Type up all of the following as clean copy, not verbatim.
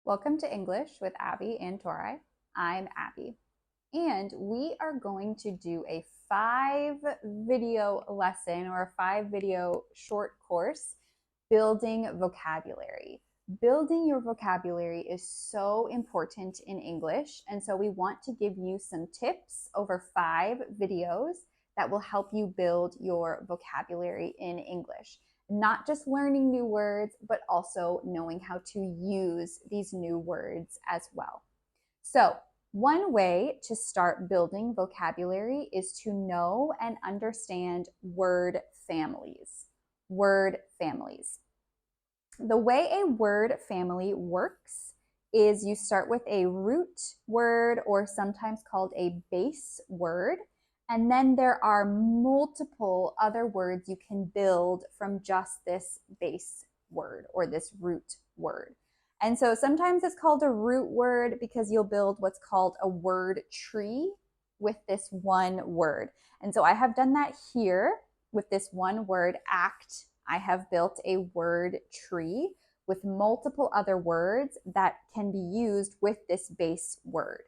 Welcome to English with Abby and Tori. I'm Abby, and we are going to do a 5 video lesson or a 5 video short course building vocabulary. Building your vocabulary is so important in English, and so we want to give you some tips over 5 videos that will help you build your vocabulary in English. Not just learning new words, but also knowing how to use these new words as well. So, one way to start building vocabulary is to know and understand word families. Word families. The way a word family works is you start with a root word, or sometimes called a base word, and then there are multiple other words you can build from just this base word or this root word. And so sometimes it's called a root word because you'll build what's called a word tree with this one word. And so I have done that here with this one word, act. I have built a word tree with multiple other words that can be used with this base word.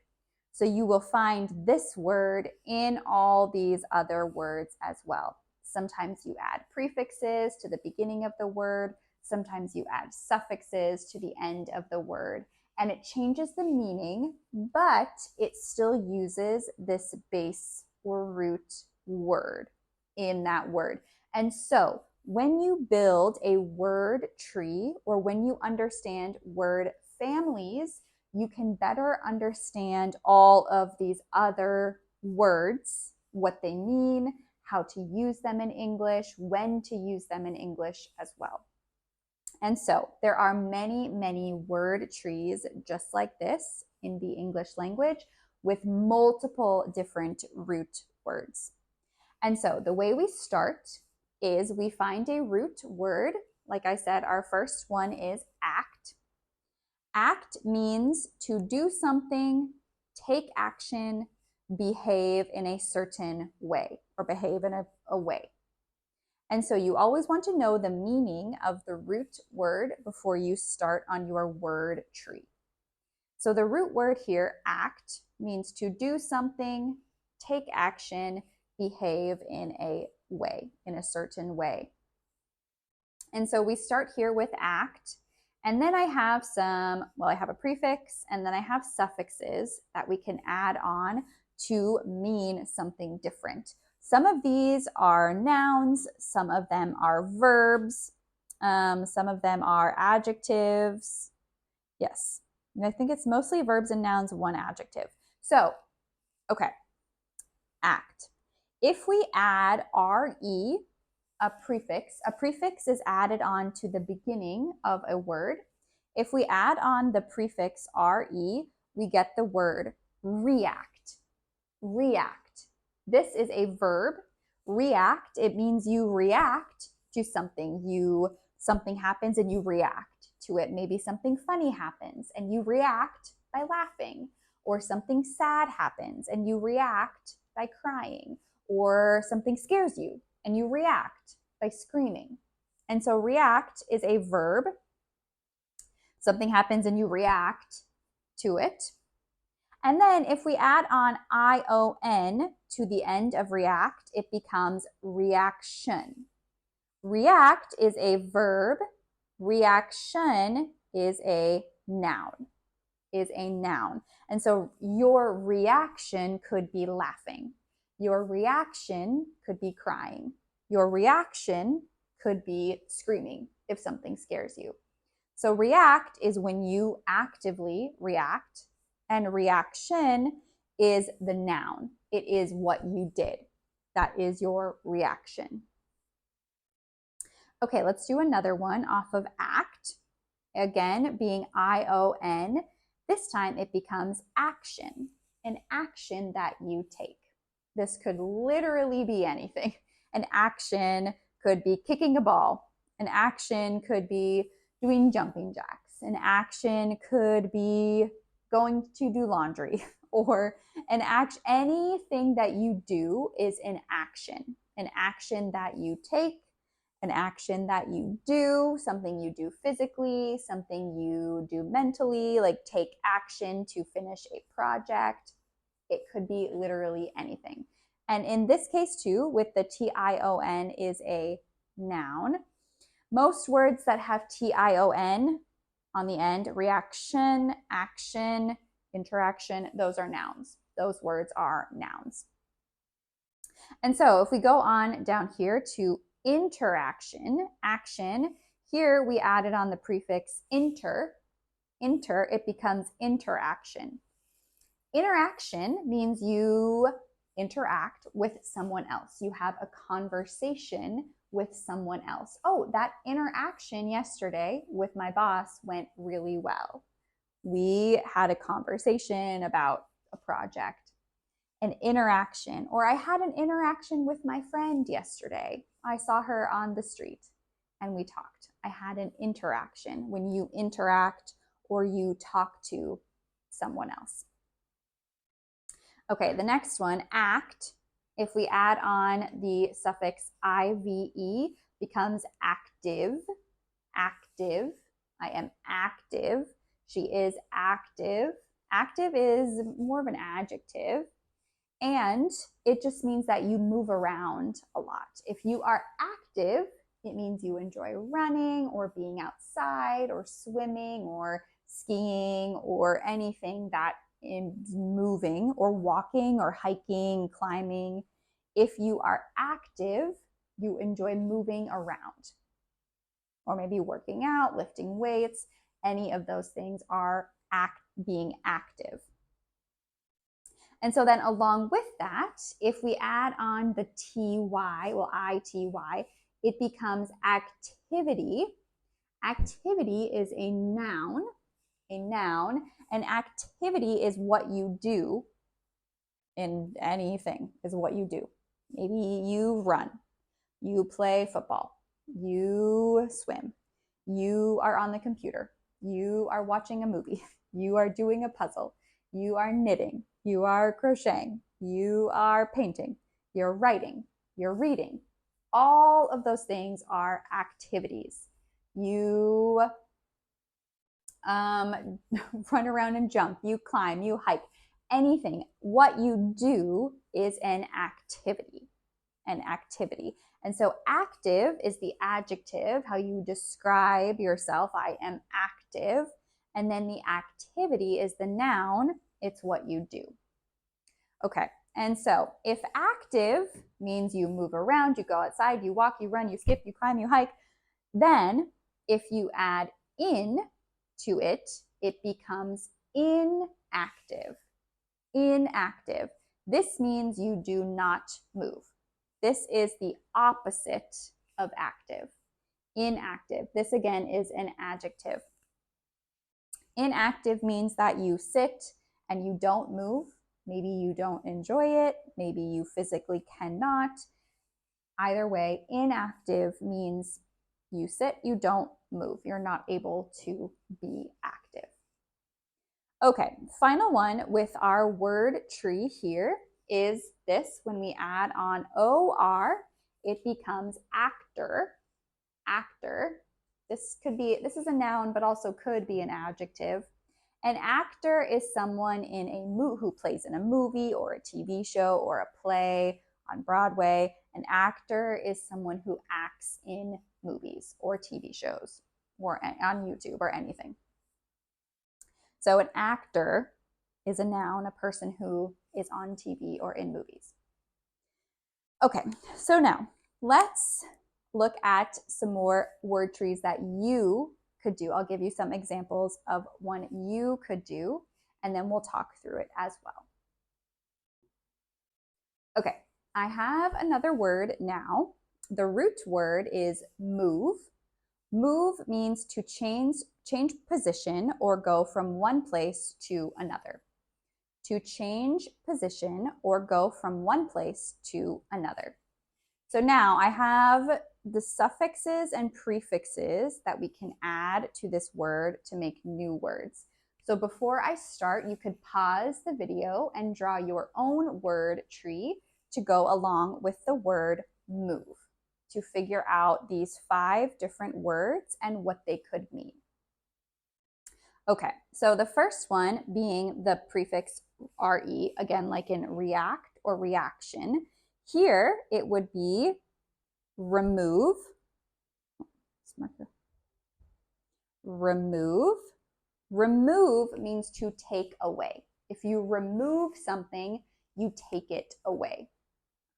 So you will find this word in all these other words as well. Sometimes you add prefixes to the beginning of the word. Sometimes you add suffixes to the end of the word. And it changes the meaning, but it still uses this base or root word in that word. And so when you build a word tree, or when you understand word families, you can better understand all of these other words, what they mean, how to use them in English, when to use them in English as well. And so there are many, many word trees just like this in the English language with multiple different root words. And so the way we start is we find a root word. Like I said, our first one is act. Act means to do something, take action, behave in a certain way, or behave in a way. And so you always want to know the meaning of the root word before you start on your word tree. So the root word here, act, means to do something, take action, behave in a way, in a certain way. And so we start here with act. And then I have I have a prefix, and then I have suffixes that we can add on to mean something different. Some of these are nouns, some of them are verbs, some of them are adjectives. Yes, and I think it's mostly verbs and nouns, one adjective. So, okay, act. If we add re, a prefix is added on to the beginning of a word. If we add on the prefix re, we get the word react. React. This is a verb. React, it means you react to something. Something happens and you react to it. Maybe something funny happens and you react by laughing, or something sad happens and you react by crying, or something scares you and you react by screaming. And so react is a verb. Something happens and you react to it. And then if we add on ION to the end of react, it becomes reaction. React is a verb. Reaction is a noun. And so your reaction could be laughing. Your reaction could be crying. Your reaction could be screaming if something scares you. So react is when you actively react, and reaction is the noun. It is what you did. That is your reaction. Okay, let's do another one off of act. Again, being ION. This time it becomes action, an action that you take. This could literally be anything. An action could be kicking a ball. An action could be doing jumping jacks. An action could be going to do laundry, or anything that you do is an action that you take, an action that you do, something you do physically, something you do mentally, like take action to finish a project. It could be literally anything. And in this case too, with the tion is a noun. Most words that have tion on the end, reaction, action, interaction, those are nouns. Those words are nouns. And so if we go on down here to interaction, action, here we added on the prefix inter, it becomes interaction. Interaction means you interact with someone else. You have a conversation with someone else. Oh, that interaction yesterday with my boss went really well. We had a conversation about a project. An interaction, or I had an interaction with my friend yesterday. I saw her on the street and we talked. I had an interaction when you interact or you talk to someone else. Okay, the next one, act. If we add on the suffix ive, becomes active. Active. I am active. She is active. Active is more of an adjective. And it just means that you move around a lot. If you are active, it means you enjoy running or being outside or swimming or skiing or anything that is moving, or walking or hiking, climbing. If you are active, you enjoy moving around, or maybe working out, lifting weights. Any of those things are being active. And so then along with that, if we add on the ity, it becomes activity. Activity is a noun, and activity is what you do in anything, is what you do. Maybe you run, you play football, you swim, you are on the computer, you are watching a movie, you are doing a puzzle, you are knitting, you are crocheting, you are painting, you're writing, you're reading. All of those things are activities. You run around and jump, you climb, you hike, anything. What you do is an activity, And so active is the adjective, how you describe yourself. I am active. And then the activity is the noun. It's what you do. Okay, and so if active means you move around, you go outside, you walk, you run, you skip, you climb, you hike, then if you add in to it, it becomes inactive. Inactive. This means you do not move. This is the opposite of active. Inactive. This again is an adjective. Inactive means that you sit and you don't move. Maybe you don't enjoy it. Maybe you physically cannot. Either way, inactive means you sit, you don't move. You're not able to be active. Okay, final one with our word tree here is this. When we add on OR, it becomes actor. Actor. This is a noun, but also could be an adjective. An actor is someone who plays in a movie or a TV show or a play on Broadway. An actor is someone who acts in movies or TV shows or on YouTube or anything. So an actor is a noun, a person who is on TV or in movies. Okay, so now let's look at some more word trees that you could do. I'll give you some examples of one you could do, and then we'll talk through it as well. Okay, I have another word now. The root word is move. Move means to change position or go from one place to another. To change position or go from one place to another. So now I have the suffixes and prefixes that we can add to this word to make new words. So before I start, you could pause the video and draw your own word tree to go along with the word move, to figure out these 5 different words and what they could mean. Okay, so the first one being the prefix re, again, like in react or reaction. Here it would be remove. Remove. Remove means to take away. If you remove something, you take it away.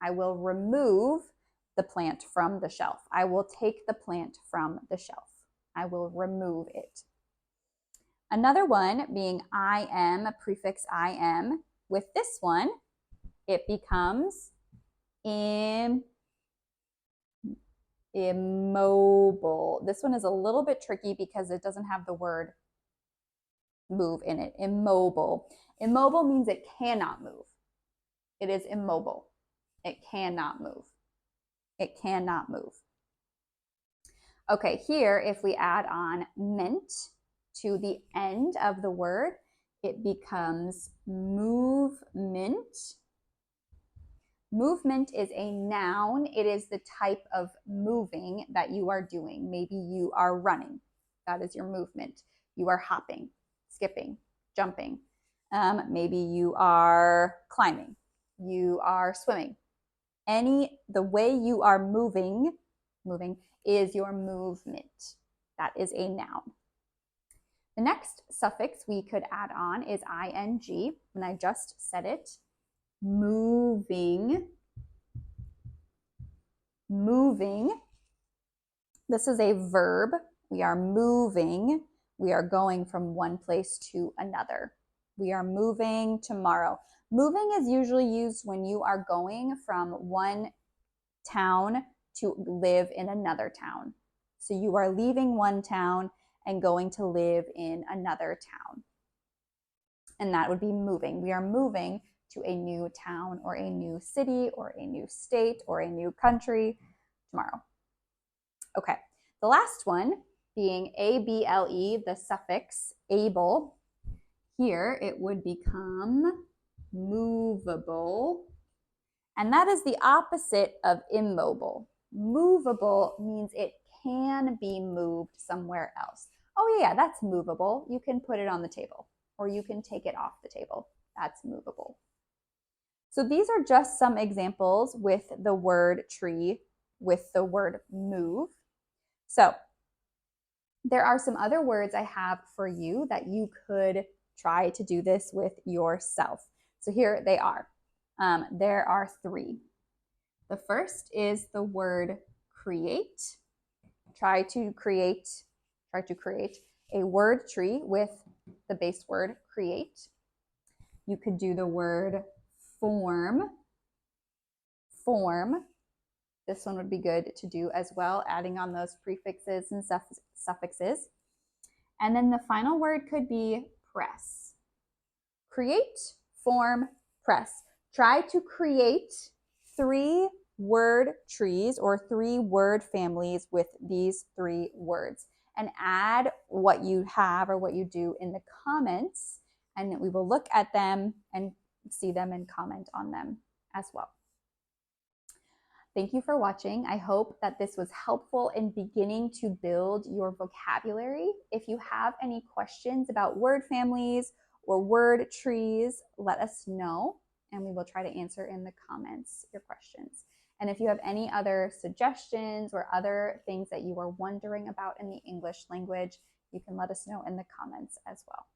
I will remove the plant from the shelf. I will take the plant from the shelf. I will remove it. Another one being I am, prefix I am. With this one, it becomes immobile. This one is a little bit tricky because it doesn't have the word move in it. Immobile. Immobile means it cannot move. It is immobile. It cannot move. It cannot move. Okay, here, if we add on ment to the end of the word, it becomes movement. Movement is a noun. It is the type of moving that you are doing. Maybe you are running. That is your movement. You are hopping, skipping, jumping. Maybe you are climbing. You are swimming. The way you are moving is your movement. That is a noun. The next suffix we could add on is ing, and I just said it. Moving. Moving. This is a verb. We are moving. We are going from one place to another. We are moving tomorrow. Moving is usually used when you are going from one town to live in another town. So you are leaving one town and going to live in another town. And that would be moving. We are moving to a new town or a new city or a new state or a new country tomorrow. Okay, the last one being able, the suffix able. Here it would become movable. And that is the opposite of immobile. Movable means it can be moved somewhere else. Oh yeah, that's movable. You can put it on the table or you can take it off the table. That's movable. So these are just some examples with the word tree, with the word move. So there are some other words I have for you that you could try to do this with yourself. So here they are. There are 3. The first is the word create. Try to create a word tree with the base word create. You could do the word form. Form. This one would be good to do as well, adding on those prefixes and suffixes. And then the final word could be press. Create, form, press. Try to create 3 word trees or 3 word families with these 3 words, and add what you have or what you do in the comments, and we will look at them and see them and comment on them as well. Thank you for watching. I hope that this was helpful in beginning to build your vocabulary. If you have any questions about word families or word trees, let us know, and we will try to answer in the comments your questions. And if you have any other suggestions or other things that you are wondering about in the English language, you can let us know in the comments as well.